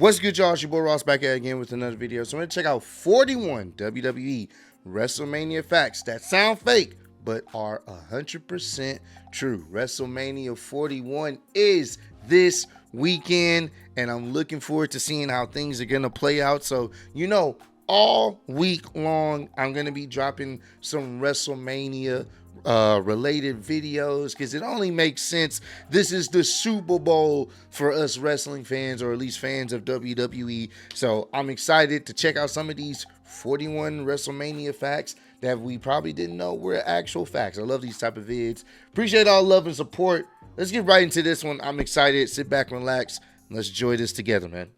What's good, y'all? It's your boy Ross back here again with another video. So I'm going to check out 41 WWE WrestleMania facts that sound fake but are 100% true. WrestleMania 41 is this weekend, and I'm looking forward to seeing how things are going to play out. So, you know, all week long, I'm going to be dropping some WrestleMania related videos because it only makes sense. This is the Super Bowl for us wrestling fans, or at least fans of WWE. So I'm excited to check out some of these 41 WrestleMania facts that we probably didn't know were actual facts. I love these type of vids. Appreciate all love and support. Let's get right into this one. I'm excited. Sit back, relax, and let's enjoy this together, man.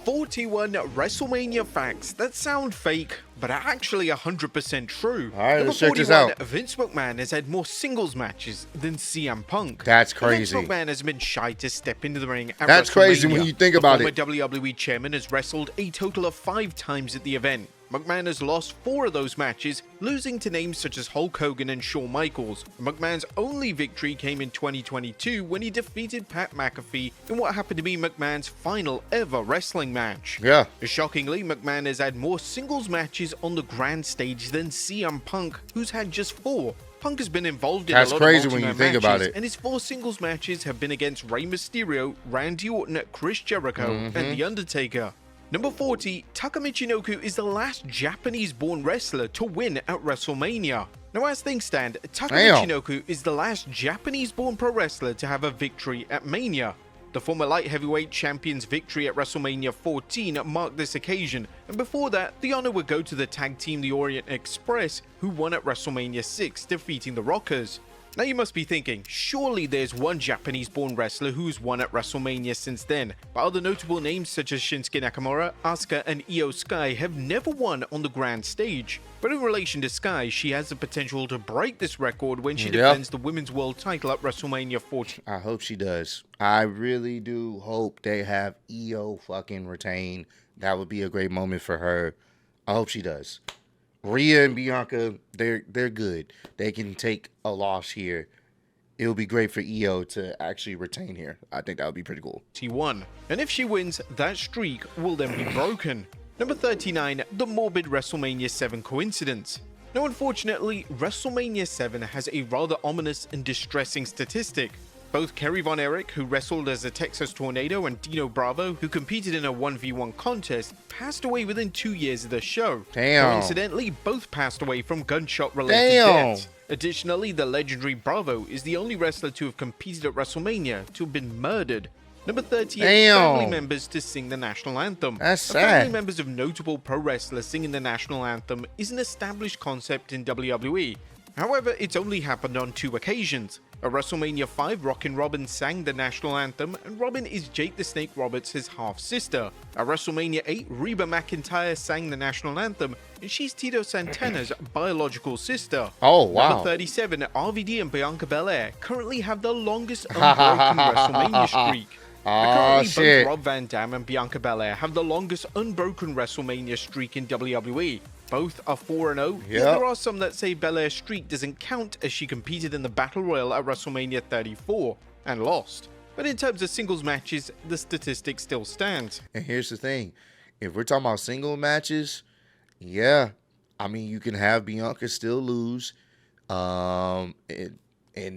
41 WrestleMania facts that sound fake, but are actually 100% true. All right, let's check this out. Vince McMahon has had more singles matches than CM Punk. That's crazy. Vince McMahon has been shy to step into the ring at That's crazy when you think about it. The former WWE chairman has wrestled a total of 5 times at the event. McMahon has lost 4 of those matches, losing to names such as Hulk Hogan and Shawn Michaels. McMahon's only victory came in 2022 when he defeated Pat McAfee in what happened to be McMahon's final ever wrestling match. Yeah. Shockingly, McMahon has had more singles matches on the grand stage than CM Punk, who's had just 4. Punk has been involved in a lot of crazy when you multi-man think matches, about it. and his 4 singles matches have been against Rey Mysterio, Randy Orton, Chris Jericho, and The Undertaker. Number 40, Taka Michinoku is the last Japanese-born wrestler to win at WrestleMania. Now, as things stand, Taka Michinoku is the last Japanese-born pro wrestler to have a victory at Mania. The former light heavyweight champion's victory at WrestleMania 14 marked this occasion, and before that, the honor would go to the tag team The Orient Express, who won at WrestleMania 6, defeating the Rockers. Now you must be thinking, surely there's one Japanese-born wrestler who's won at WrestleMania since then, but other notable names such as Shinsuke Nakamura, Asuka, and Io Sky have never won on the grand stage. But in relation to Sky, she has the potential to break this record when she defends the Women's World title at WrestleMania 14. I hope she does. I really do hope they have Io fucking retain. That would be a great moment for her. I hope she does. Rhea and Bianca, they're good. They can take a loss here. It'll be great for Io to actually retain here. I think that would be pretty cool. She won, and if she wins, that streak will then be broken. Number 39, the morbid WrestleMania 7 coincidence. Now, unfortunately, WrestleMania 7 has a rather ominous and distressing statistic. Both Kerry Von Erich, who wrestled as a Texas Tornado, and Dino Bravo, who competed in a 1v1 contest, passed away within 2 years of the show. Damn. Coincidentally, both passed away from gunshot-related deaths. Additionally, the legendary Bravo is the only wrestler to have competed at WrestleMania to have been murdered. Number 38, family members to sing the national anthem. That's sad. Family members of notable pro wrestlers singing the national anthem is an established concept in WWE. However, it's only happened on 2 occasions. At WrestleMania 5, Rockin' Robin sang the national anthem, and Robin is Jake the Snake Roberts' half-sister. At WrestleMania 8, Reba McEntire sang the national anthem, and she's Tito Santana's biological sister. Oh, wow. Number 37, RVD and Bianca Belair currently have the longest unbroken WrestleMania streak. Currently, both Rob Van Dam and Bianca Belair have the longest unbroken WrestleMania streak in WWE. Both are 4-0, yet there are some that say Belair's streak doesn't count as she competed in the Battle Royal at WrestleMania 34 and lost. But in terms of singles matches, the statistic still stands. And here's the thing. If we're talking about single matches, yeah, I mean, you can have Bianca still lose in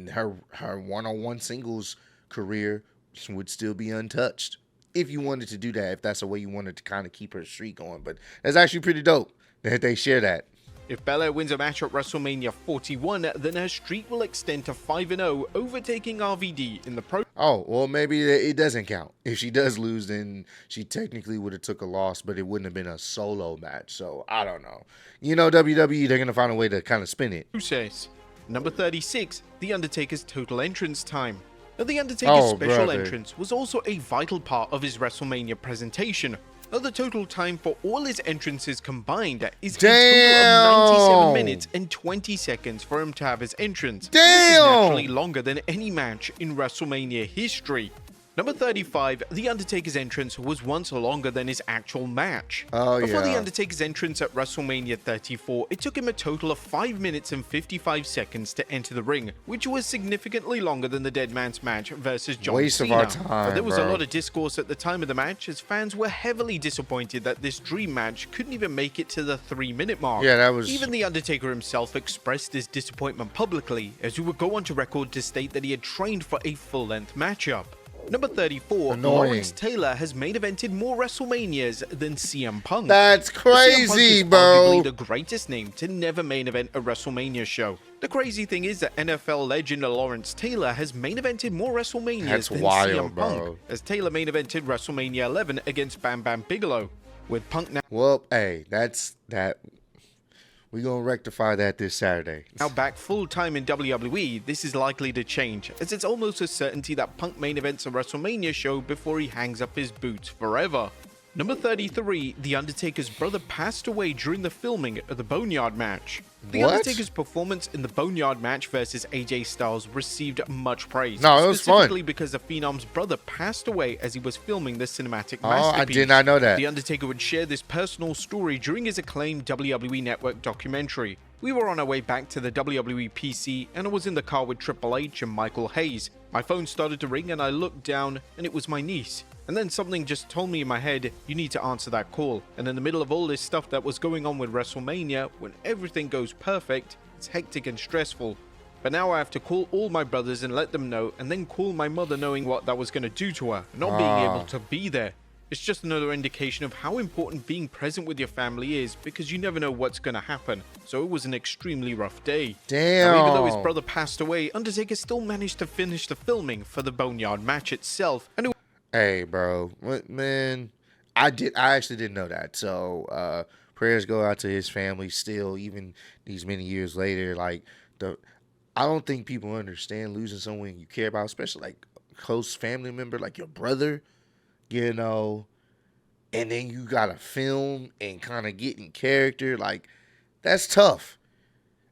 her one-on-one singles career would still be untouched. If you wanted to do that, if that's the way you wanted to kind of keep her streak going. But that's actually pretty dope that they share that. If Belair wins a match at WrestleMania 41, then her streak will extend to 5-0, overtaking RVD in the pro. Oh, well, maybe it doesn't count. If she does lose, then she technically would have took a loss, but it wouldn't have been a solo match. So, I don't know. You know, WWE, they're going to find a way to kind of spin it. Who says? Number 36, The Undertaker's total entrance time. Now, The Undertaker's special entrance was also a vital part of his WrestleMania presentation. Now, the total time for all his entrances combined is a total of 97 minutes and 20 seconds for him to have his entrance. This is naturally longer than any match in WrestleMania history. Number 35, The Undertaker's entrance was once longer than his actual match. Oh, Before The yeah. Undertaker's entrance at WrestleMania 34, it took him a total of 5 minutes and 55 seconds to enter the ring, which was significantly longer than the Dead Man's match versus John Waste Cena. of our time, But there was bro. a lot of discourse at the time of the match, as fans were heavily disappointed that this dream match couldn't even make it to the 3-minute mark. Yeah, that was... Even The Undertaker himself expressed his disappointment publicly, as he would go on to record to state that he had trained for a full-length matchup. Number 34, Annoying. Lawrence Taylor has main evented more WrestleManias than CM Punk. That's CM Punk crazy, is bro. arguably the greatest name to never main event a WrestleMania show. The crazy thing is that NFL legend Lawrence Taylor has main evented more WrestleManias That's than wild, CM Punk, bro. as Taylor main evented WrestleMania 11 against Bam Bam Bigelow. With Punk Well, hey, that's that. We're going to rectify that this Saturday. now back full-time in WWE, this is likely to change, as it's almost a certainty that Punk main events a WrestleMania show before he hangs up his boots forever. Number 33, The Undertaker's brother passed away during the filming of the Boneyard match. The What? Undertaker's performance in the Boneyard match versus AJ Styles received much praise. No, it was fun. Specifically because the Phenom's brother passed away as he was filming the cinematic Oh, I masterpiece. did not know that. The Undertaker would share this personal story during his acclaimed WWE Network documentary. We were on our way back to the WWE PC, and I was in the car with Triple H and Michael Hayes. My phone started to ring, and I looked down, and it was my niece. And then something just told me in my head, you need to answer that call. And in the middle of all this stuff that was going on with WrestleMania, when everything goes perfect, it's hectic and stressful. But now I have to call all my brothers and let them know, and then call my mother knowing what that was going to do to her, not being able to be there. It's just another indication of how important being present with your family is, because you never know what's going to happen. So it was an extremely rough day. Damn. Now, even though his brother passed away, Undertaker still managed to finish the filming for the Boneyard match itself. And it Hey, bro. What, man, I actually didn't know that. So, prayers go out to his family still, even these many years later. Like, I don't think people understand losing someone you care about, especially like a close family member, like your brother, you know, and then you got to film and kind of get in character. Like, that's tough.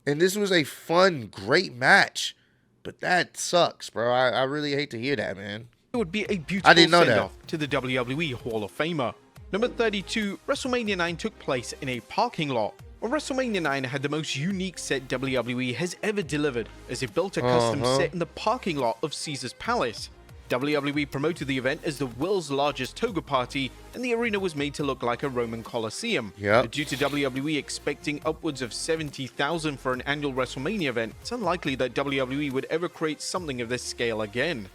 And this was a fun, great match, but that sucks, bro. I really hate to hear that, man. would be a beautiful I didn't know that. send-off to the WWE Hall of Famer. Number 32, WrestleMania 9 took place in a parking lot. Well, WrestleMania 9 had the most unique set WWE has ever delivered, as it built a custom set in the parking lot of Caesar's Palace. WWE promoted the event as the world's largest toga party, and the arena was made to look like a Roman Colosseum. Yep. But due to WWE expecting upwards of 70,000 for an annual WrestleMania event, it's unlikely that WWE would ever create something of this scale again.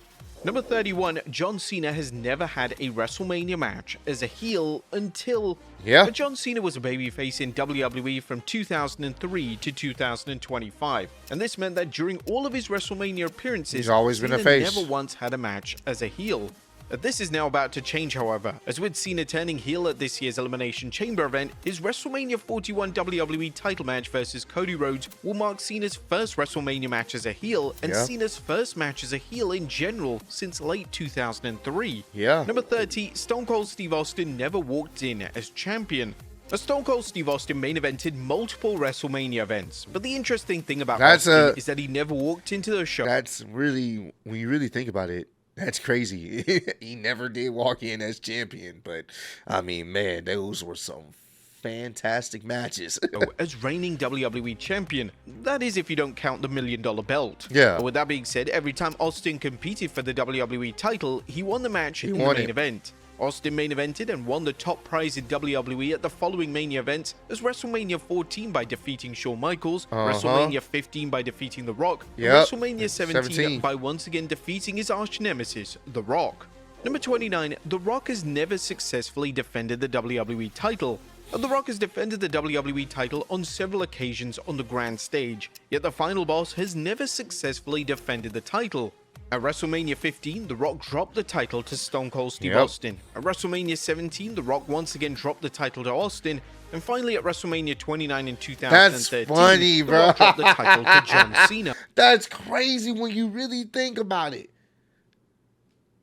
Number 31, John Cena has never had a WrestleMania match as a heel until... Yeah. But John Cena was a babyface in WWE from 2003 to 2025, and this meant that during all of his WrestleMania appearances, He's always been a Cena face. never once had a match as a heel. This is now about to change, however, as with Cena turning heel at this year's Elimination Chamber event, his WrestleMania 41 WWE title match versus Cody Rhodes will mark Cena's first WrestleMania match as a heel, and Yeah. Cena's first match as a heel in general since late 2003. Yeah. Number 30, Stone Cold Steve Austin never walked in as champion. Now, Stone Cold Steve Austin main evented multiple WrestleMania events, but the interesting thing about That's Austin is that he never walked into the show. That's really, when you really think about it, that's crazy. He never did walk in as champion, but I mean, man, those were some fantastic matches. As reigning WWE champion. That is if you don't count the $1 million belt. Yeah. But with that being said, every time Austin competed for the WWE title, he won the match in the won main it. event. Austin main evented and won the top prize in WWE at the following Mania events as WrestleMania 14 by defeating Shawn Michaels, WrestleMania 15 by defeating The Rock, and Yep. WrestleMania 17 by once again defeating his arch nemesis, The Rock. Number 29, The Rock has never successfully defended the WWE title. The Rock has defended the WWE title on several occasions on the grand stage, yet the final boss has never successfully defended the title. At WrestleMania 15, The Rock dropped the title to Stone Cold Steve Yep. Austin. At WrestleMania 17, The Rock once again dropped the title to Austin. And finally, at WrestleMania 29 in 2013, funny, The bro. Rock dropped the title to John Cena. That's crazy when you really think about it.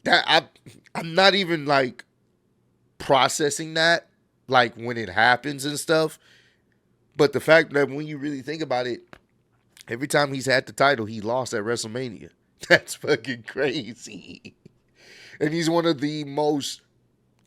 That I'm not even like processing that, like when it happens and stuff. But the fact that when you really think about it, every time he's had the title, he lost at WrestleMania. That's fucking crazy. And he's one of the most,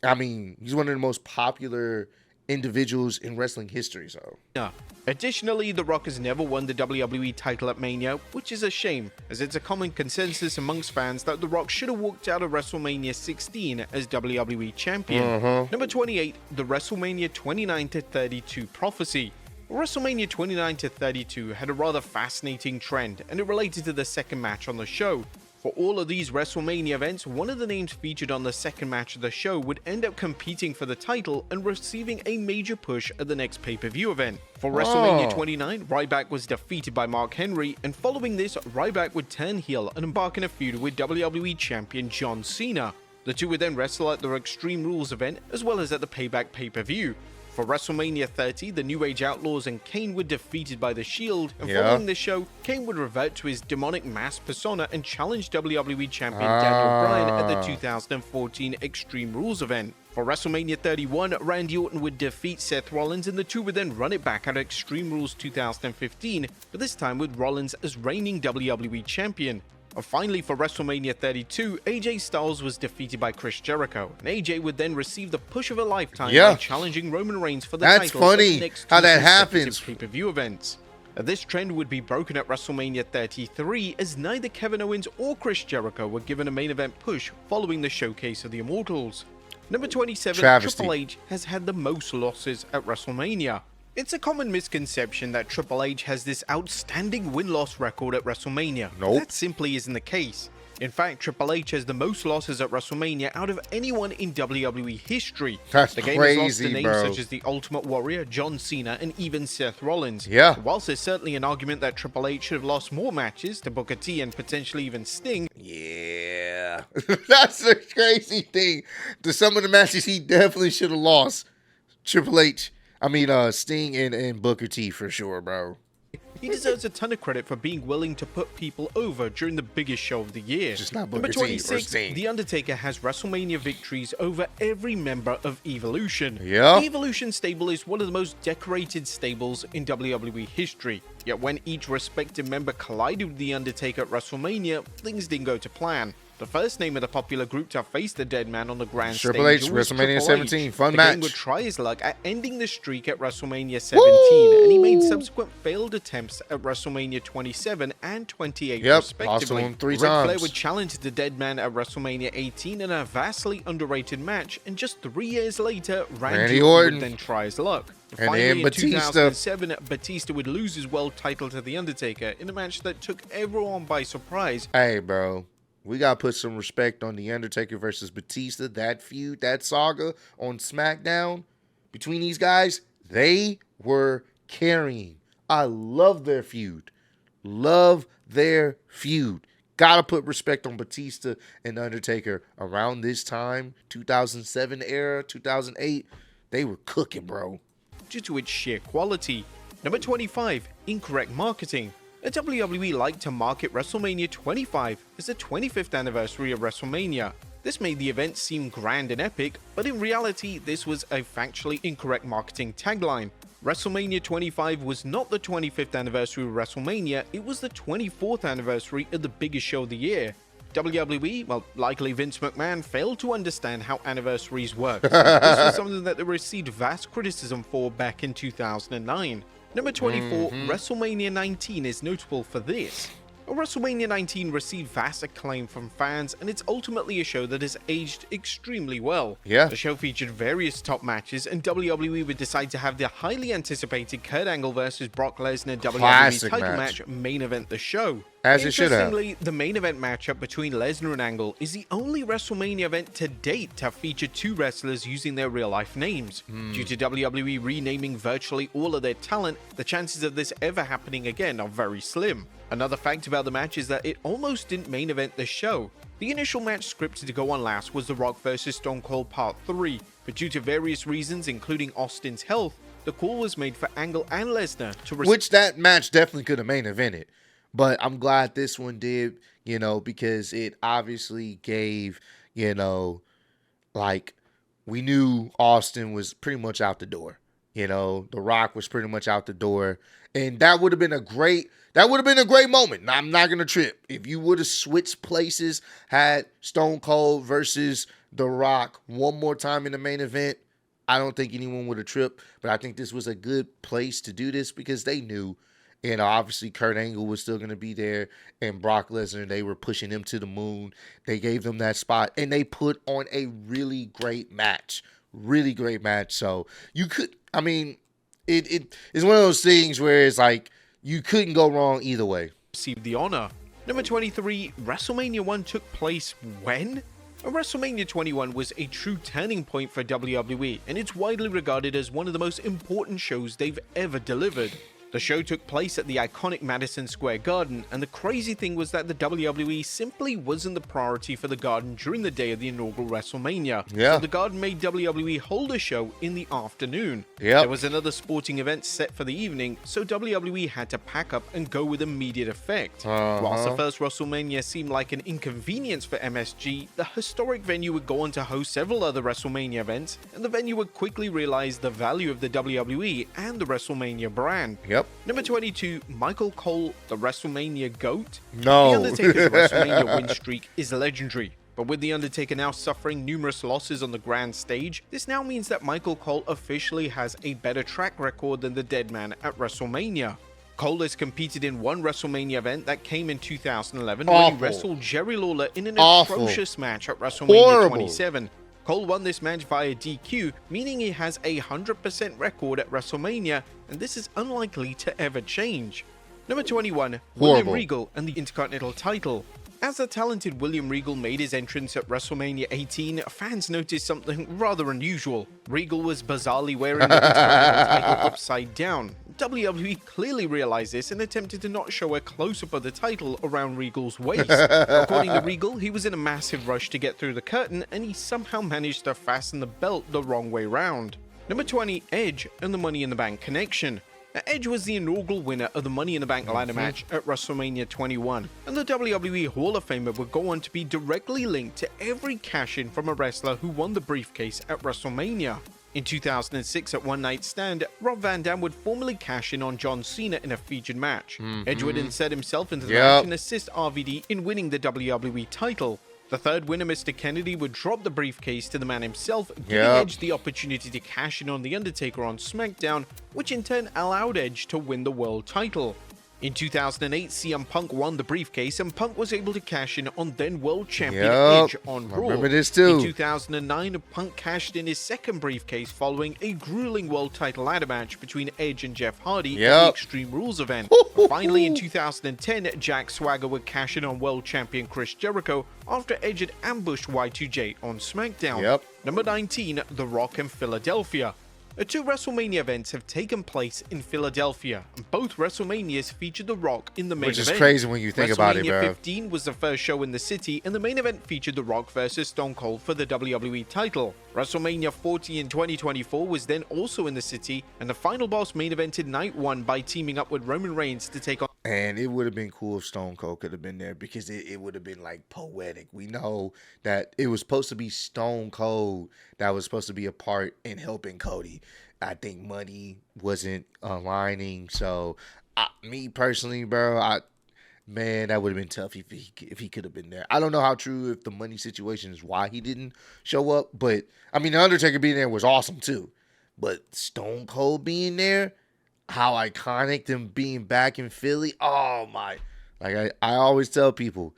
he's one of the most popular individuals in wrestling history. So Yeah. Additionally, The Rock has never won the WWE title at Mania, which is a shame, as it's a common consensus amongst fans that The Rock should have walked out of WrestleMania 16 as WWE Champion. Number 28, the WrestleMania 29-32 prophecy. WrestleMania 29-32 had a rather fascinating trend, and it related to the second match on the show. For all of these WrestleMania events, one of the names featured on the second match of the show would end up competing for the title and receiving a major push at the next pay-per-view event. For WrestleMania 29, Ryback was defeated by Mark Henry, and following this, Ryback would turn heel and embark in a feud with WWE Champion John Cena. The two would then wrestle at their Extreme Rules event, as well as at the Payback pay-per-view. For WrestleMania 30, the New Age Outlaws and Kane were defeated by The Shield, and following this show, Kane would revert to his demonic mask persona and challenge WWE Champion Daniel Bryan at the 2014 Extreme Rules event. For WrestleMania 31, Randy Orton would defeat Seth Rollins, and the two would then run it back at Extreme Rules 2015, but this time with Rollins as reigning WWE Champion. And finally, for WrestleMania 32, AJ Styles was defeated by Chris Jericho, and AJ would then receive the push of a lifetime by challenging Roman Reigns for the title funny at the next how two that happens. pay-per-view events. This trend would be broken at WrestleMania 33, as neither Kevin Owens or Chris Jericho were given a main event push following the showcase of the Immortals. Number 27, Triple H has had the most losses at WrestleMania. It's a common misconception that Triple H has this outstanding win-loss record at WrestleMania. That simply isn't the case. In fact, Triple H has the most losses at WrestleMania out of anyone in WWE history. That's the game crazy, has lost to names bro. such as the Ultimate Warrior, John Cena, and even Seth Rollins. Yeah. Whilst there's certainly an argument that Triple H should have lost more matches to Booker T and potentially even Sting. Yeah. That's the crazy thing. To some of the matches he definitely should have lost. Triple H. Sting and Booker T for sure, bro. He deserves a ton of credit for being willing to put people over during the biggest show of the year. Just not Booker Number T 26, or Sting. The Undertaker has WrestleMania victories over every member of Evolution. Yeah. The Evolution stable is one of the most decorated stables in WWE history. Yet when each respective member collided with The Undertaker at WrestleMania, things didn't go to plan. The first name of the popular group to face the dead man on the grand Triple stage H, was WrestleMania Triple 17, H. fun the match. Game would try his luck at ending the streak at WrestleMania 17, and he made subsequent failed attempts at WrestleMania 27 and 28 respectively. Lost to him 3 Ric Flair times. would challenge the dead man at WrestleMania 18 in a vastly underrated match, and just 3 years later, Randy Orton would then try his luck. And Finally, then in Batista. 2007, Batista would lose his world title to The Undertaker in a match that took everyone by surprise. Hey, bro. We got to put some respect on The Undertaker versus Batista. That feud, that saga on SmackDown between these guys, they were carrying. I love their feud. Love their feud. Got to put respect on Batista and The Undertaker around this time, 2007 era, 2008. They were cooking, bro. Due to its sheer quality. Number 25, incorrect marketing. The WWE liked to market WrestleMania 25 as the 25th anniversary of WrestleMania. This made the event seem grand and epic, but in reality, this was a factually incorrect marketing tagline. WrestleMania 25 was not the 25th anniversary of WrestleMania, it was the 24th anniversary of the biggest show of the year. WWE, well, likely Vince McMahon, failed to understand how anniversaries work. This was something that they received vast criticism for back in 2009. Number 24, WrestleMania 19 is notable for this. WrestleMania 19 received vast acclaim from fans, and it's ultimately a show that has aged extremely well. Yeah. The show featured various top matches, and WWE would decide to have the highly anticipated Kurt Angle vs. Brock Lesnar WWE title match main event the show. As it should have. Interestingly, the main event matchup between Lesnar and Angle is the only WrestleMania event to date to feature 2 wrestlers using their real-life names. Due to WWE renaming virtually all of their talent, the chances of this ever happening again are very slim. Another fact about the match is that it almost didn't main event the show. The initial match scripted to go on last was The Rock vs. Stone Cold Part 3, but due to various reasons, including Austin's health, the call was made for Angle and Lesnar to Which that match definitely could have main evented. But I'm glad this one did, because it obviously gave, we knew Austin was pretty much out the door. The Rock was pretty much out the door. And that would have been a great That would have been a great moment. I'm not going to trip. If you would have switched places, had Stone Cold versus The Rock one more time in the main event, I don't think anyone would have tripped. But I think this was a good place to do this because they knew. And obviously Kurt Angle was still going to be there. And Brock Lesnar, they were pushing him to the moon. They gave them that spot. And they put on a really great match. Really great match. So you could, I mean, it's one of those things where it's like, you couldn't go wrong either way. Received the honor. Number 23, WrestleMania 1 took place when? WrestleMania 21 was a true turning point for WWE, and it's widely regarded as one of the most important shows they've ever delivered. The show took place at the iconic Madison Square Garden, and the crazy thing was that the WWE simply wasn't the priority for the Garden during the day of the inaugural WrestleMania. Yeah. So the Garden made WWE hold a show in the afternoon. Yep. There was another sporting event set for the evening, so WWE had to pack up and go with immediate effect. Whilst the first WrestleMania seemed like an inconvenience for MSG, the historic venue would go on to host several other WrestleMania events, and the venue would quickly realize the value of the WWE and the WrestleMania brand. Yep. Number 22, Michael Cole, the WrestleMania GOAT. No. The Undertaker's WrestleMania win streak is legendary. But with The Undertaker now suffering numerous losses on the grand stage, this now means that Michael Cole officially has a better track record than the dead man at WrestleMania. Cole has competed in one WrestleMania event that came in 2011 when he wrestled Jerry Lawler in an atrocious match at WrestleMania 27. Cole won this match via DQ, meaning he has a 100% record at WrestleMania, and this is unlikely to ever change. Number 21, William Regal and the Intercontinental title. As the talented William Regal made his entrance at WrestleMania 18, fans noticed something rather unusual. Regal was bizarrely wearing the Intercontinental title upside down. WWE clearly realized this and attempted to not show a close-up of the title around Regal's waist. According to Regal, he was in a massive rush to get through the curtain, and he somehow managed to fasten the belt the wrong way round. Number 20, Edge and the Money in the Bank connection. Now, Edge was the inaugural winner of the Money in the Bank ladder match at WrestleMania 21, and the WWE Hall of Famer would go on to be directly linked to every cash-in from a wrestler who won the briefcase at WrestleMania. In 2006 at One Night Stand, Rob Van Dam would formally cash in on John Cena in a featured match. Edge would insert himself into the match and assist RVD in winning the WWE title. The third winner, Mr. Kennedy, would drop the briefcase to the man himself, giving Edge the opportunity to cash in on The Undertaker on SmackDown, which in turn allowed Edge to win the world title. In 2008, CM Punk won the briefcase, and Punk was able to cash in on then world champion Edge on Raw. Remember this too. In 2009, Punk cashed in his second briefcase following a grueling world title ladder match between Edge and Jeff Hardy at the Extreme Rules event. Finally, in 2010, Jack Swagger would cash in on world champion Chris Jericho after Edge had ambushed Y2J on SmackDown. Number 19, The Rock in Philadelphia. The two WrestleMania events have taken place in Philadelphia, and both WrestleManias featured The Rock in the main event. Which is crazy when you think about it, bro. WrestleMania 15 was the first show in the city, and the main event featured The Rock versus Stone Cold for the WWE title. WrestleMania 40 in 2024 was then also in the city, and the Final Boss main evented night one by teaming up with Roman Reigns to take on... And it would have been cool if Stone Cold could have been there because it would have been like poetic. We know that it was supposed to be Stone Cold that was supposed to be a part in helping Cody. I think money wasn't aligning. So, me personally, bro, man, that would have been tough if he could have been there. I don't know how true if the money situation is why he didn't show up. But, I mean, The Undertaker being there was awesome too. But Stone Cold being there, how iconic them being back in Philly. Oh my, like I always tell people,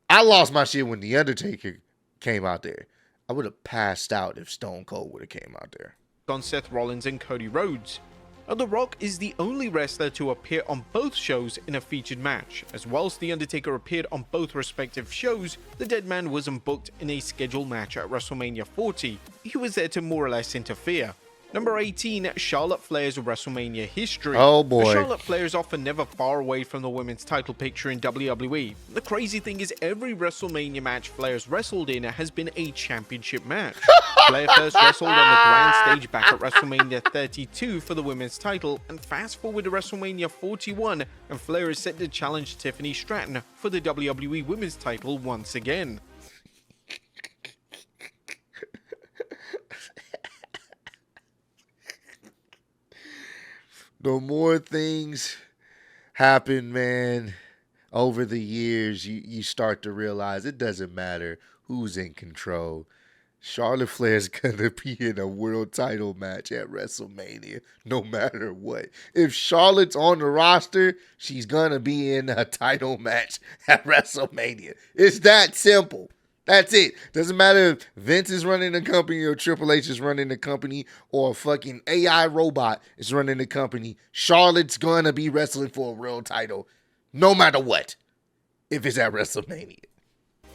I lost my shit when The Undertaker came out there. I would have passed out if Stone Cold would have came out there. On Seth Rollins and Cody Rhodes. And The Rock is the only wrestler to appear on both shows in a featured match, as whilst The Undertaker appeared on both respective shows, the dead man wasn't booked in a scheduled match at WrestleMania 40. He was there to more or less interfere. Number 18, Charlotte Flair's WrestleMania history. Oh boy. The Charlotte Flair is often never far away from the women's title picture in WWE. The crazy thing is every WrestleMania match Flair's wrestled in has been a championship match. Flair first wrestled on the grand stage back at WrestleMania 32 for the women's title, and fast forward to WrestleMania 41, and Flair is set to challenge Tiffany Stratton for the WWE women's title once again. The more things happened, man, over the years, you start to realize it doesn't matter who's in control. Charlotte Flair's gonna be in a world title match at WrestleMania, no matter what. If Charlotte's on the roster, she's gonna be in a title match at WrestleMania. It's that simple. That's it. Doesn't matter if Vince is running the company or Triple H is running the company or a fucking AI robot is running the company. Charlotte's gonna be wrestling for a world title, no matter what, if it's at WrestleMania.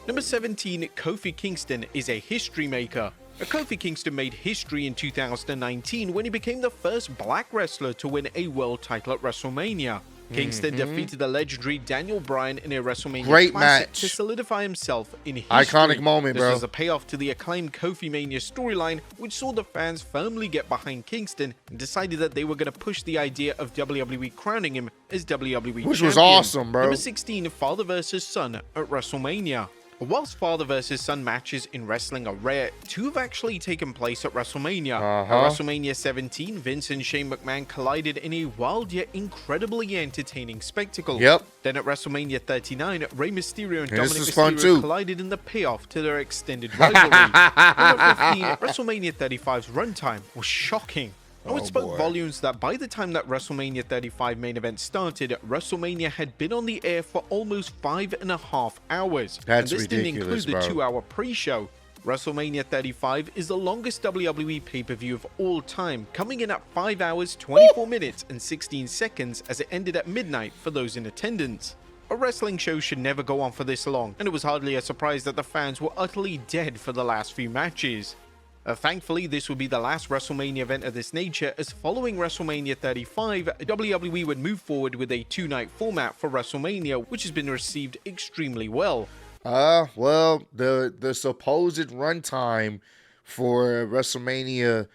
Number 17, Kofi Kingston is a history maker. Kofi Kingston made history in 2019 when he became the first black wrestler to win a world title at WrestleMania. Kingston defeated the legendary Daniel Bryan in a WrestleMania Great Classic match to solidify himself in history. Iconic moment, this bro. was a payoff to the acclaimed Kofi Mania storyline, which saw the fans firmly get behind Kingston and decided that they were going to push the idea of WWE crowning him as WWE Which champion. was awesome, bro. Number 16, father versus son at WrestleMania. Whilst father versus son matches in wrestling are rare, two have actually taken place at WrestleMania. At WrestleMania 17, Vince and Shane McMahon collided in a wild yet incredibly entertaining spectacle. Yep. Then at WrestleMania 39, Rey Mysterio and This Dominic is fun Mysterio too. collided in the payoff to their extended rivalry. Number 15, WrestleMania 35's runtime was shocking. It spoke volumes that by the time that WrestleMania 35 main event started, WrestleMania had been on the air for almost 5.5 hours. That's and this ridiculous, didn't include the bro. 2-hour pre-show. WrestleMania 35 is the longest WWE pay-per-view of all time, coming in at 5 hours, 24 minutes, and 16 seconds as it ended at midnight for those in attendance. A wrestling show should never go on for this long, and it was hardly a surprise that the fans were utterly dead for the last few matches. Thankfully, this would be the last WrestleMania event of this nature, as following WrestleMania 35, WWE would move forward with a 2-night format for WrestleMania, which has been received extremely well. Well, the supposed runtime for WrestleMania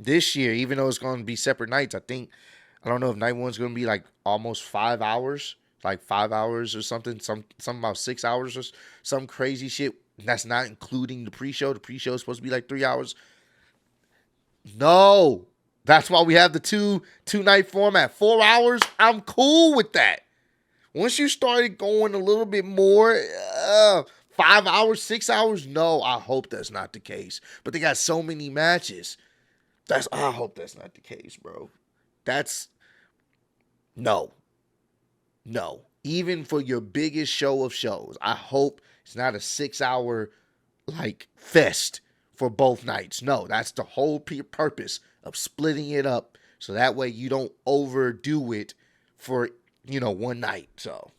this year, even though it's going to be separate nights, I don't know if night one's going to be like almost 5 hours, like 5 hours or something, something about 6 hours or some crazy shit. That's not including the pre-show. The pre-show is supposed to be like 3 hours. No, that's why we have the two-night format. 4 hours, I'm cool with that. Once you started going a little bit more, 5 hours, 6 hours, no, I hope that's not the case. But they got so many matches. I hope that's not the case, bro. No. Even for your biggest show of shows, I hope it's not a 6 hour like fest for both nights. No, that's the whole purpose of splitting it up so that way you don't overdo it for, one night. So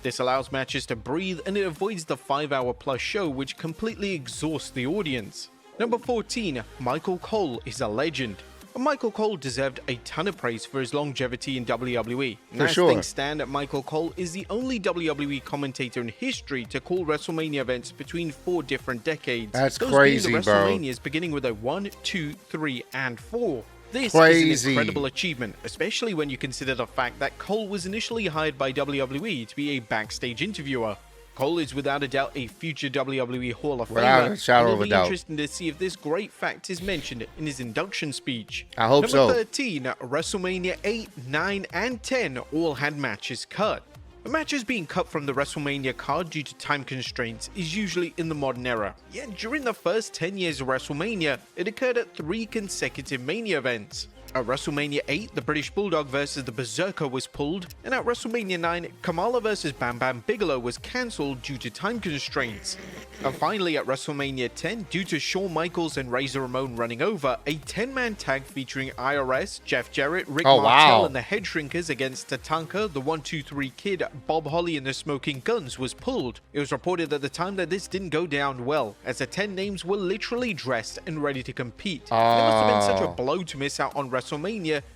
This allows matches to breathe, and it avoids the 5-hour plus show, which completely exhausts the audience. Number 14, Michael Cole is a legend. Michael Cole deserved a ton of praise for his longevity in WWE. For As sure. things stand, Michael Cole is the only WWE commentator in history to call WrestleMania events between 4 different decades. That's Those crazy, being the bro. WrestleManias beginning with a 1, 2, 3, and 4. This Crazy. is an incredible achievement, especially when you consider the fact that Cole was initially hired by WWE to be a backstage interviewer. Cole is without a doubt a future WWE Hall of Without Famer, a shadow and of a it'll be doubt. interesting to see if this great fact is mentioned in his induction speech. I hope so. Number 13, WrestleMania 8, 9, and 10 all had matches cut. Matches being cut from the WrestleMania card due to time constraints is usually in the modern era, yet during the first 10 years of WrestleMania, it occurred at 3 consecutive Mania events. At WrestleMania 8, the British Bulldog vs. the Berserker was pulled, and at WrestleMania 9, Kamala vs. Bam Bam Bigelow was cancelled due to time constraints. And finally, at WrestleMania 10, due to Shawn Michaels and Razor Ramon running over, a 10-man tag featuring IRS, Jeff Jarrett, Rick Martel, wow. and the Head Shrinkers against Tatanka, the 1-2-3 Kid, Bob Holly, and the Smoking Guns was pulled. It was reported at the time that this didn't go down well, as the 10 names were literally dressed and ready to compete. It must have been such a blow to miss out on WrestleMania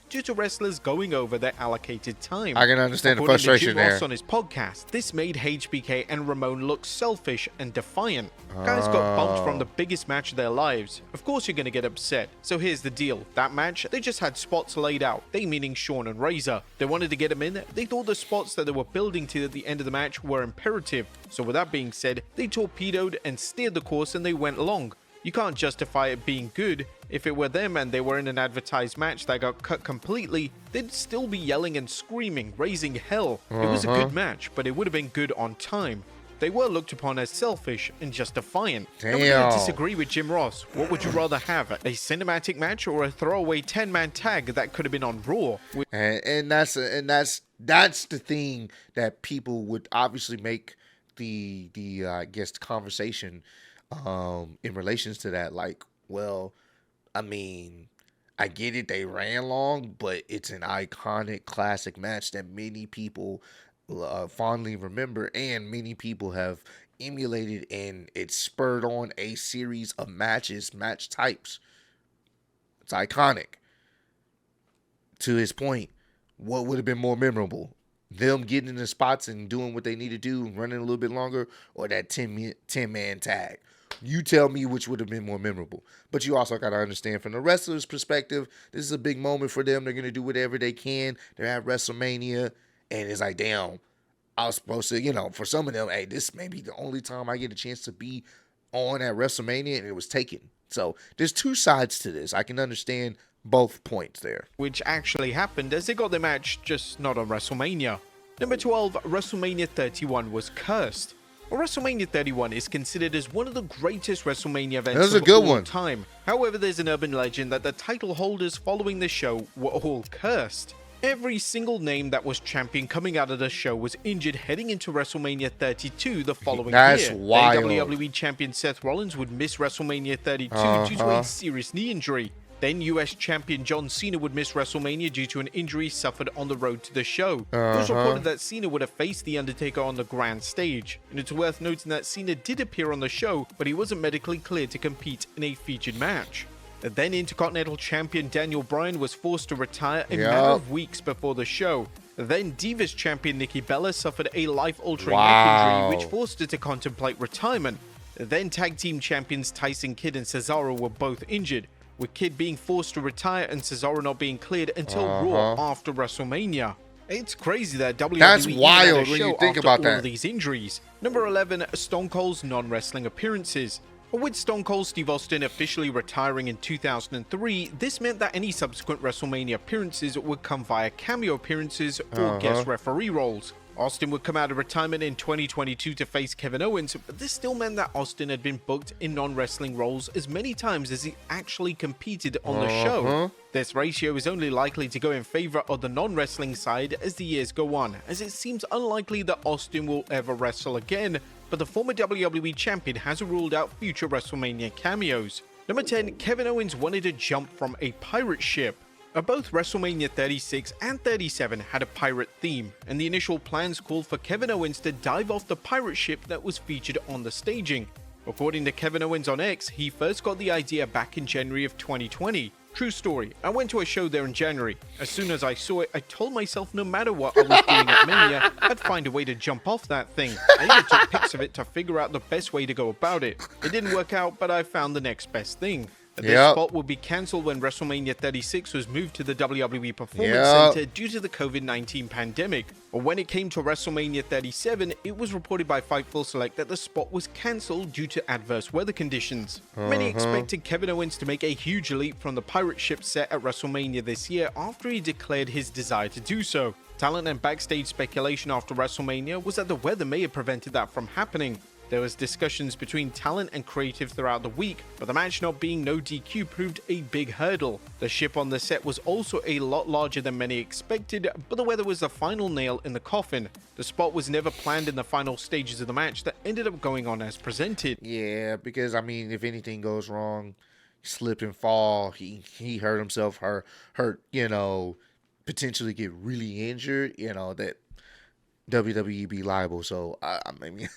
due to wrestlers going over their allocated time. I can understand the According to frustration Jim there. Ross on his podcast, this made HBK and Ramon look selfish and defiant. Guys got bumped from the biggest match of their lives. Of course you're going to get upset. So here's the deal. That match, they just had spots laid out. They meaning Shawn and Razor. They wanted to get them in. They thought the spots that they were building to at the end of the match were imperative. So with that being said, they torpedoed and steered the course and they went long. You can't justify it being good. If it were them and they were in an advertised match that got cut completely, they'd still be yelling and screaming, raising hell. It was a good match, but it would have been good on time. They were looked upon as selfish and just defiant. Damn. I'm going to disagree with Jim Ross. What would you rather have, a cinematic match or a throwaway 10-man tag that could have been on Raw? And that's the thing that people would obviously make the I guess the conversation in relations to that. Like, well, I mean, I get it, they ran long, but it's an iconic classic match that many people fondly remember, and many people have emulated, and it spurred on a series of match types. It's iconic. To his point, what would have been more memorable? Them getting in the spots and doing what they need to do, running a little bit longer, or that 10-man tag? You tell me which would have been more memorable. But you also got to understand from the wrestler's perspective, this is a big moment for them. They're going to do whatever they can. They're at WrestleMania. And it's like, damn, I was supposed to, for some of them, hey, this may be the only time I get a chance to be on at WrestleMania, and it was taken. So there's two sides to this. I can understand both points there. Which actually happened as they got the match, just not on WrestleMania. Number 12, WrestleMania 31 was cursed. Well, WrestleMania 31 is considered as one of the greatest WrestleMania events of all time. However, there's an urban legend that the title holders following the show were all cursed. Every single name that was champion coming out of the show was injured heading into WrestleMania 32 the following year. That's wild. WWE champion Seth Rollins would miss WrestleMania 32 due to a serious knee injury. Then US champion John Cena would miss WrestleMania due to an injury suffered on the road to the show. It was reported that Cena would have faced The Undertaker on the grand stage. And it's worth noting that Cena did appear on the show, but he wasn't medically cleared to compete in a featured match. The then Intercontinental Champion Daniel Bryan was forced to retire a matter of weeks before the show. Then Divas Champion Nikki Bella suffered a life-altering neck injury, which forced her to contemplate retirement. Then Tag Team Champions Tyson Kidd and Cesaro were both injured, with Kidd being forced to retire and Cesaro not being cleared until Raw after WrestleMania. It's crazy that WWE That's wild when you think about all of these injuries. Number 11, Stone Cold's non-wrestling appearances. With Stone Cold Steve Austin officially retiring in 2003, this meant that any subsequent WrestleMania appearances would come via cameo appearances or guest referee roles. Austin would come out of retirement in 2022 to face Kevin Owens, but this still meant that Austin had been booked in non-wrestling roles as many times as he actually competed on the show. This ratio is only likely to go in favor of the non-wrestling side as the years go on, as it seems unlikely that Austin will ever wrestle again, but the former WWE champion has ruled out future WrestleMania cameos. Number 10, Kevin Owens wanted to jump from a pirate ship. Both WrestleMania 36 and 37 had a pirate theme, and the initial plans called for Kevin Owens to dive off the pirate ship that was featured on the staging. According to Kevin Owens on X, he first got the idea back in January of 2020. True story, I went to a show there in January. As soon as I saw it, I told myself no matter what I was doing at Mania, I'd find a way to jump off that thing. I even took pics of it to figure out the best way to go about it. It didn't work out, but I found the next best thing. This spot would be cancelled when WrestleMania 36 was moved to the WWE Performance Center due to the COVID-19 pandemic. But when it came to WrestleMania 37, it was reported by Fightful Select that the spot was cancelled due to adverse weather conditions. Many expected Kevin Owens to make a huge leap from the pirate ship set at WrestleMania this year after he declared his desire to do so. Talent and backstage speculation after WrestleMania was that the weather may have prevented that from happening. There was discussions between talent and creative throughout the week, but the match not being no DQ proved a big hurdle. The ship on the set was also a lot larger than many expected, but the weather was the final nail in the coffin. The spot was never planned in the final stages of the match that ended up going on as presented. Yeah, because I mean, if anything goes wrong, slip and fall, he hurt himself, hurt, potentially get really injured, that WWE be liable. So I mean,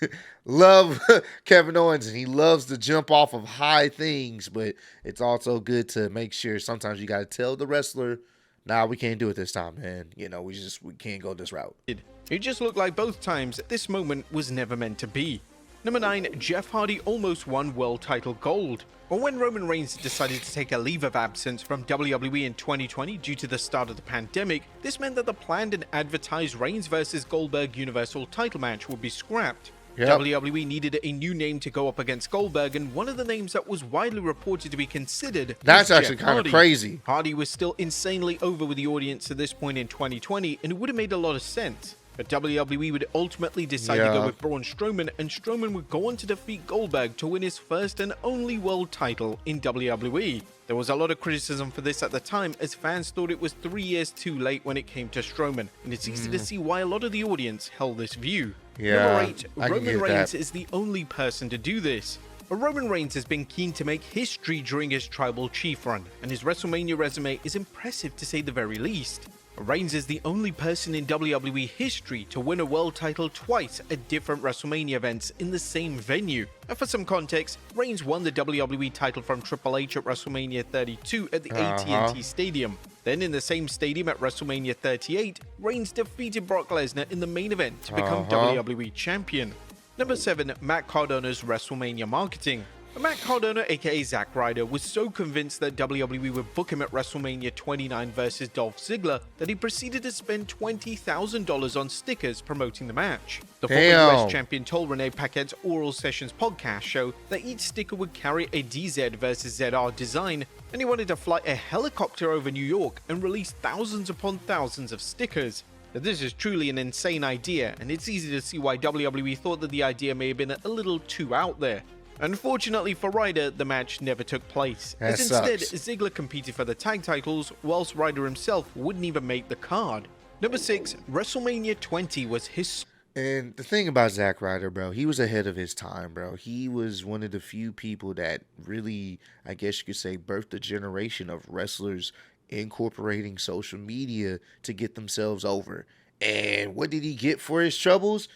love Kevin Owens, and he loves to jump off of high things, but it's also good to make sure sometimes you got to tell the wrestler, nah, we can't do it this time, man. We can't go this route. It just looked like both times this moment was never meant to be. Number 9, Jeff Hardy almost won world title gold. But when Roman Reigns decided to take a leave of absence from WWE in 2020 due to the start of the pandemic, this meant that the planned and advertised Reigns vs. Goldberg Universal title match would be scrapped. WWE needed a new name to go up against Goldberg, and one of the names that was widely reported to be considered That's was actually Jeff kind of Hardy. crazy. Hardy was still insanely over with the audience at this point in 2020, and it would have made a lot of sense. But WWE would ultimately decide to go with Braun Strowman, and Strowman would go on to defeat Goldberg to win his first and only world title in WWE. There was a lot of criticism for this at the time, as fans thought it was 3 years too late when it came to Strowman, and it's easy to see why a lot of the audience held this view. Number 8, Roman Reigns is the only person to do this. Roman Reigns has been keen to make history during his Tribal Chief run, and his WrestleMania resume is impressive to say the very least. Reigns is the only person in WWE history to win a world title twice at different WrestleMania events in the same venue. And for some context, Reigns won the WWE title from Triple H at WrestleMania 32 at the AT&T Stadium. Then in the same stadium at WrestleMania 38, Reigns defeated Brock Lesnar in the main event to become WWE Champion. Number 7, Matt Cardona's WrestleMania marketing. Matt Cardona, aka Zack Ryder, was so convinced that WWE would book him at WrestleMania 29 versus Dolph Ziggler that he proceeded to spend $20,000 on stickers promoting the match. The former US champion told Renee Paquette's Oral Sessions podcast show that each sticker would carry a DZ versus ZR design, and he wanted to fly a helicopter over New York and release thousands upon thousands of stickers. Now, this is truly an insane idea, and it's easy to see why WWE thought that the idea may have been a little too out there. Unfortunately for Ryder, the match never took place, as instead Ziggler competed for the tag titles, whilst Ryder himself wouldn't even make the card. Number 6, WrestleMania 20 was his. And the thing about Zack Ryder, bro, he was ahead of his time, bro. He was one of the few people that really, I guess you could say, birthed a generation of wrestlers incorporating social media to get themselves over. And what did he get for his troubles?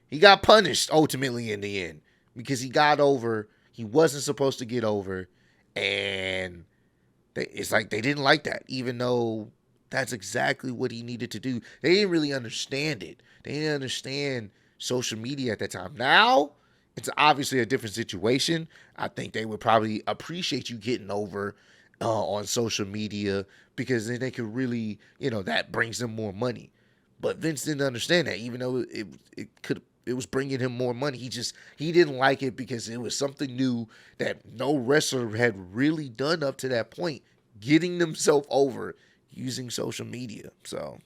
He got punished ultimately in the end. Because he got over, he wasn't supposed to get over, and it's like they didn't like that, even though that's exactly what he needed to do. They didn't really understand it. They didn't understand social media at that time. Now, it's obviously a different situation. I think they would probably appreciate you getting over on social media, because then they could really, that brings them more money. But Vince didn't understand that, even though it was bringing him more money. He didn't like it because it was something new that no wrestler had really done up to that point, getting themselves over using social media. So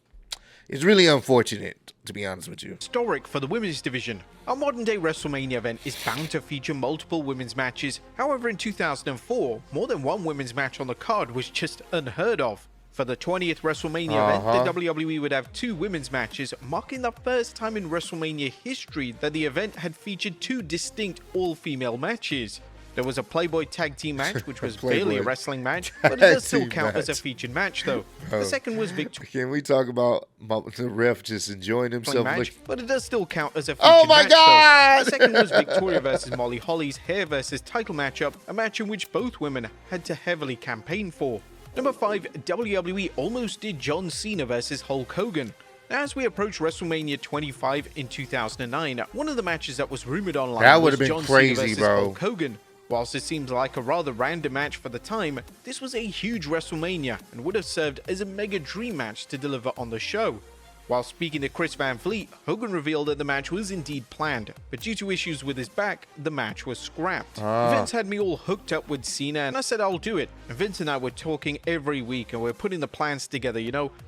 it's really unfortunate, to be honest with you. Historic for the women's division. Our modern day WrestleMania event is bound to feature multiple women's matches. However, in 2004, more than one women's match on the card was just unheard of. For the 20th WrestleMania event, the WWE would have 2 women's matches, marking the first time in WrestleMania history that the event had featured 2 distinct all-female matches. There was a Playboy tag team match, which was barely a wrestling match, but it does still count as a featured match, though. The second was Can we talk about the ref just enjoying himself? But it does still count as a featured match, God! The second was Victoria versus Molly Holly's hair versus title matchup, a match in which both women had to heavily campaign for. Number 5, WWE almost did John Cena versus Hulk Hogan. As we approach WrestleMania 25 in 2009, one of the matches that was rumored online was John Cena versus Hulk Hogan. Whilst it seems like a rather random match for the time, this was a huge WrestleMania and would have served as a mega dream match to deliver on the show. While speaking to Chris Van Vliet, Hogan revealed that the match was indeed planned, but due to issues with his back, the match was scrapped. Vince had me all hooked up with Cena, and I said I'll do it. And Vince and I were talking every week, and we're putting the plans together,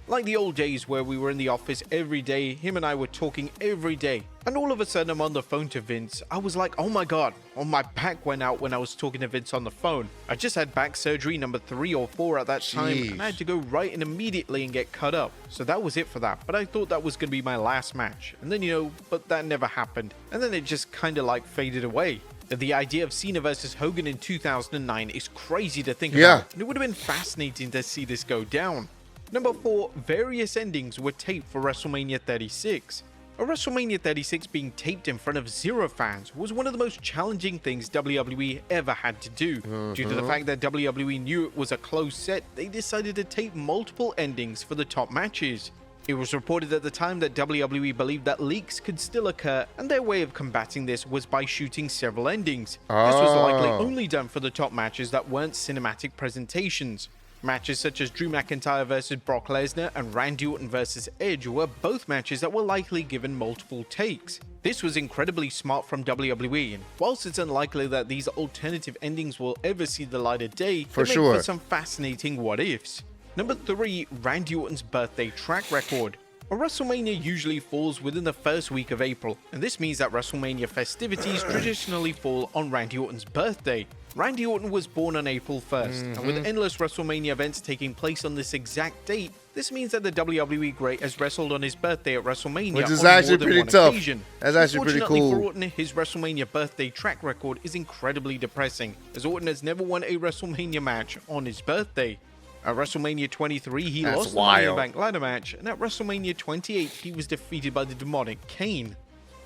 like the old days where we were in the office every day. Him and I were talking every day. And all of a sudden, I'm on the phone to Vince. I was like, oh my god, my back went out when I was talking to Vince on the phone. I just had back surgery number 3 or 4 at that time, and I had to go right in immediately and get cut up. So that was it for that, but I thought that was going to be my last match. And then, but that never happened. And then it just kind of like faded away. The idea of Cena versus Hogan in 2009 is crazy to think about, and it would have been fascinating to see this go down. Number 4, various endings were taped for WrestleMania 36. WrestleMania 36 being taped in front of 0 fans was one of the most challenging things WWE ever had to do. Due to the fact that WWE knew it was a close set, they decided to tape multiple endings for the top matches. It was reported at the time that WWE believed that leaks could still occur, and their way of combating this was by shooting several endings. This was likely only done for the top matches that weren't cinematic presentations. Matches such as Drew McIntyre vs Brock Lesnar and Randy Orton vs Edge were both matches that were likely given multiple takes. This was incredibly smart from WWE, and whilst it's unlikely that these alternative endings will ever see the light of day, they make for some fascinating what-ifs. Number 3, Randy Orton's birthday track record. A WrestleMania usually falls within the first week of April, and this means that WrestleMania festivities traditionally fall on Randy Orton's birthday. Randy Orton was born on April 1st, and with endless WrestleMania events taking place on this exact date, this means that the WWE great has wrestled on his birthday at WrestleMania, which is on actually more than pretty one tough. Occasion. That's actually pretty cool. For Orton, his WrestleMania birthday track record is incredibly depressing, as Orton has never won a WrestleMania match on his birthday. At WrestleMania 23, he lost the Money in the Bank ladder match, and at WrestleMania 28, he was defeated by the demonic Kane.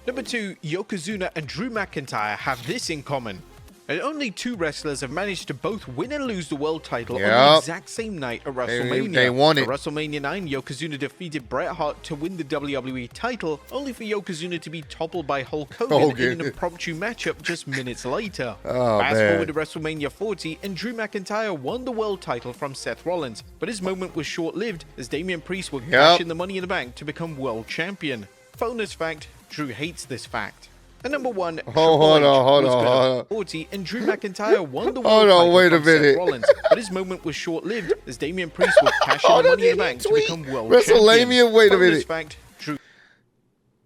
Number 2, Yokozuna and Drew McIntyre have this in common. And only 2 wrestlers have managed to both win and lose the world title on the exact same night at WrestleMania. They won it. At WrestleMania 9, Yokozuna defeated Bret Hart to win the WWE title, only for Yokozuna to be toppled by Hulk Hogan in an impromptu matchup just minutes later. Fast forward to WrestleMania 40, and Drew McIntyre won the world title from Seth Rollins, but his moment was short-lived as Damian Priest would cash in the Money in the Bank to become world champion. Bonus fact, Drew hates this fact. And number 1, hold on. 40, and Drew McIntyre won the world title from Seth Rollins, but his moment was short-lived as Damian Priest would cash in the Money in the Bank to become world champion. Wait a minute. Bonus fact, Drew.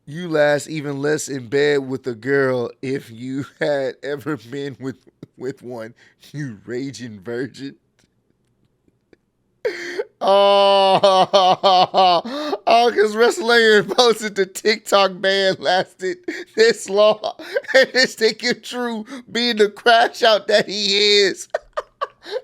You last even less in bed with a girl if you had ever been with one, you raging virgin. Because WrestleMania posted the TikTok ban lasted this long, and this thinking Drew being the crash out that he is.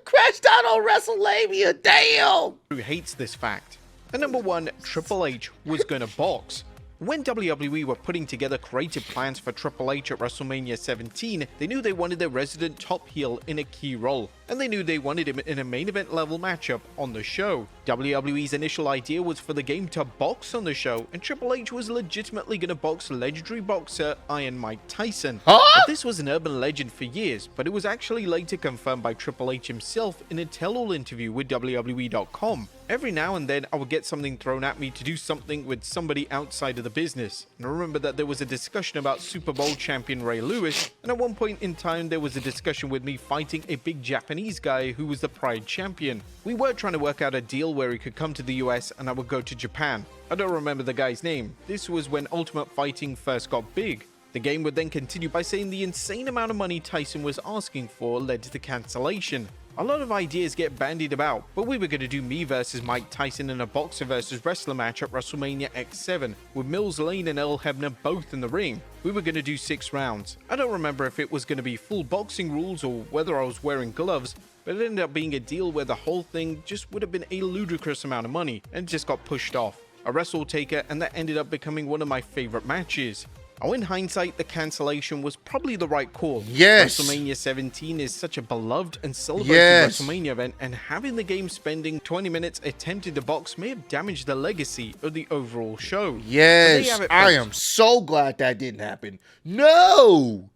Crashed out on WrestleMania, damn! Drew hates this fact. And number 1, Triple H was gonna box. When WWE were putting together creative plans for Triple H at WrestleMania 17, they knew they wanted their resident top heel in a key role, and they knew they wanted him in a main event level matchup on the show. WWE's initial idea was for the game to box on the show, and Triple H was legitimately going to box legendary boxer Iron Mike Tyson. But this was an urban legend for years, but it was actually later confirmed by Triple H himself in a tell-all interview with WWE.com. Every now and then I would get something thrown at me to do something with somebody outside of the business. And I remember that there was a discussion about Super Bowl champion Ray Lewis, and at one point in time there was a discussion with me fighting a big Japanese guy who was the Pride champion. We were trying to work out a deal where he could come to the US and I would go to Japan. I don't remember the guy's name. This was when Ultimate Fighting first got big. The game would then continue by saying the insane amount of money Tyson was asking for led to the cancellation. A lot of ideas get bandied about, but we were going to do me versus Mike Tyson in a boxer versus wrestler match at WrestleMania X7, with Mills Lane and Earl Hebner both in the ring. We were going to do 6 rounds. I don't remember if it was going to be full boxing rules or whether I was wearing gloves, but it ended up being a deal where the whole thing just would have been a ludicrous amount of money, and just got pushed off. I wrestled Taker, and that ended up becoming one of my favorite matches. Oh, in hindsight, the cancellation was probably the right call. Yes. WrestleMania 17 is such a beloved and celebrated WrestleMania event, and having the game spending 20 minutes attempting to box may have damaged the legacy of the overall show. Yes, so I am so glad that didn't happen. No!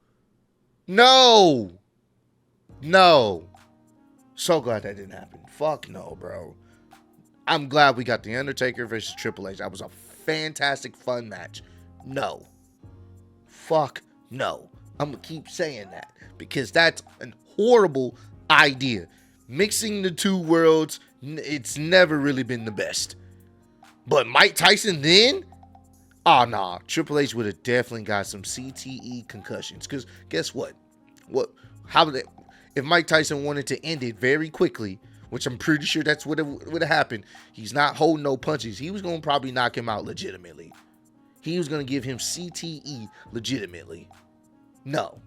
So glad that didn't happen. Fuck no, bro. I'm glad we got The Undertaker versus Triple H. That was a fantastic, fun match. No. Fuck no. I'm going to keep saying that because that's a horrible idea. Mixing the two worlds, it's never really been the best. But Mike Tyson then? Oh, nah. Triple H would have definitely got some CTE concussions. Because guess what? If Mike Tyson wanted to end it very quickly, which I'm pretty sure that's what would have happened, he's not holding no punches. He was going to probably knock him out legitimately. He was going to give him CTE legitimately. No.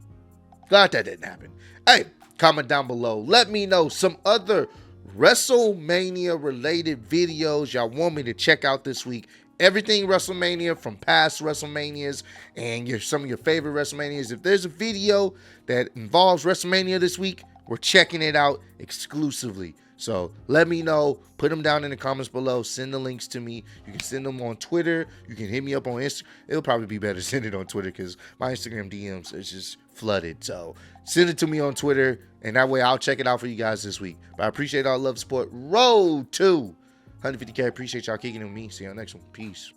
Glad that didn't happen. Hey, comment down below. Let me know some other WrestleMania related videos y'all want me to check out this week. Everything WrestleMania from past WrestleManias and some of your favorite WrestleManias. If there's a video that involves WrestleMania this week, we're checking it out exclusively. So let me know. Put them down in the comments below. Send the links to me. You can send them on Twitter. You can hit me up on Instagram. It'll probably be better to send it on Twitter because my Instagram DMs is just flooded. So send it to me on Twitter, and that way I'll check it out for you guys this week. But I appreciate all the love, support. Road to 150K. Appreciate y'all kicking it with me. See y'all next one. Peace.